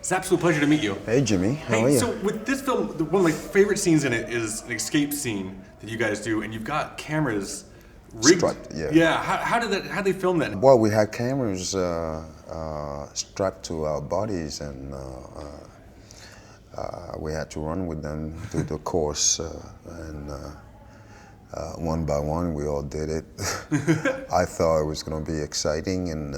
It's an absolute pleasure to meet you. Hey, Jimmy. How are Hey, you? so with this film, one of my favorite scenes in it is an escape scene that you guys do, and you've got cameras rigged. Strapped, yeah. Yeah. How they film that? Well, we had cameras strapped to our bodies, and we had to run with them through the course, and one by one, we all did it. I thought it was going to be exciting, and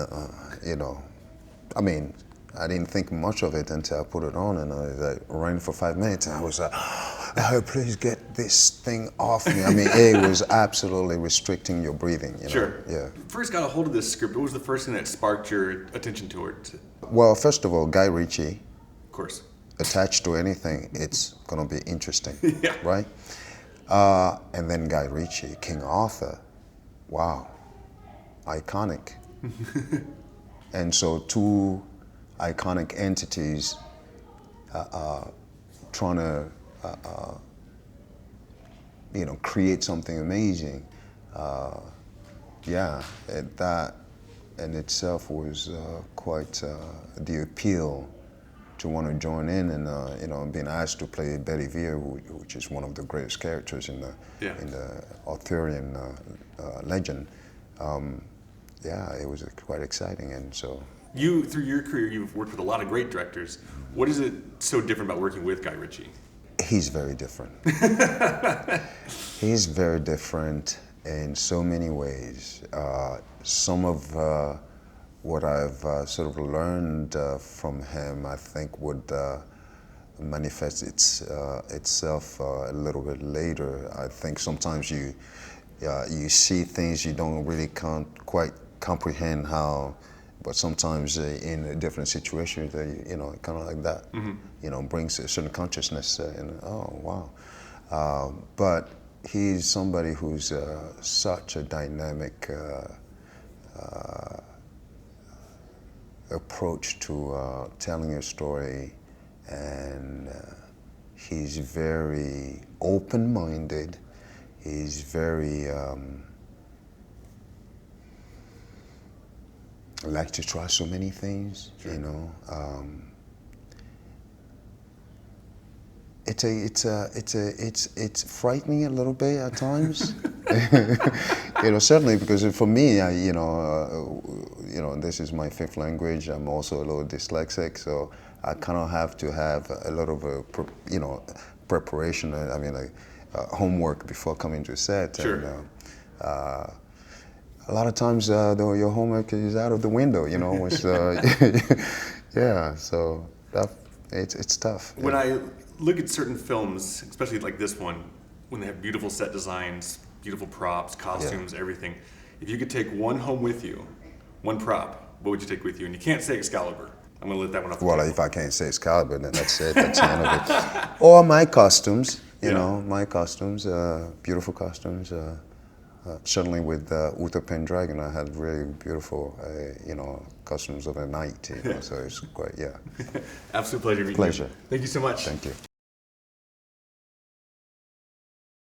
I mean, I didn't think much of it until I put it on, and I ran for 5 minutes, and I was like, oh, please get this thing off me. I mean, it was absolutely restricting your breathing. You know? Sure. Yeah. You first got a hold of this script. What was the first thing that sparked your attention to it? Well, first of all, Guy Ritchie. Of course. Attached to anything, it's going to be interesting, Yeah. right? And then Guy Ritchie, King Arthur, wow, iconic. And so two iconic entities trying to, create something amazing. That in itself was quite the appeal to want to join in, and being asked to play Betty Vere, which is one of the greatest characters in the Arthurian legend. It was quite exciting, and so. You, through your career, you've worked with a lot of great directors. What is it so different about working with Guy Ritchie? He's very different. He's very different in so many ways. Some of what I've sort of learned from him, I think, would manifest itself a little bit later. I think sometimes you see things you don't really can't quite comprehend how, but sometimes in a different situation, kind of like that, brings a certain consciousness and oh wow. But he's somebody who's such a dynamic approach to telling a story, and he's very open-minded. He's very like to try so many things, Sure. It's frightening a little bit at times. Certainly because for me, this is my fifth language. I'm also a little dyslexic, so I kind of have to have a lot of preparation. Homework before coming to set. Sure. And, a lot of times, though, your homework is out of the window. Which, yeah. So it's tough. When I look at certain films, especially like this one, when they have beautiful set designs, beautiful props, costumes, everything. If you could take one home with you, one prop, what would you take with you? And you can't say Excalibur. I'm going to let that one off the Well, table. if I can't say Excalibur, then that's it. That's the end of it. Or my costumes. My costumes, beautiful costumes. Certainly with Uther Pendragon, I had really beautiful, costumes of the night. So it's quite, Absolute pleasure meeting you. Pleasure. Thank you so much. Thank you.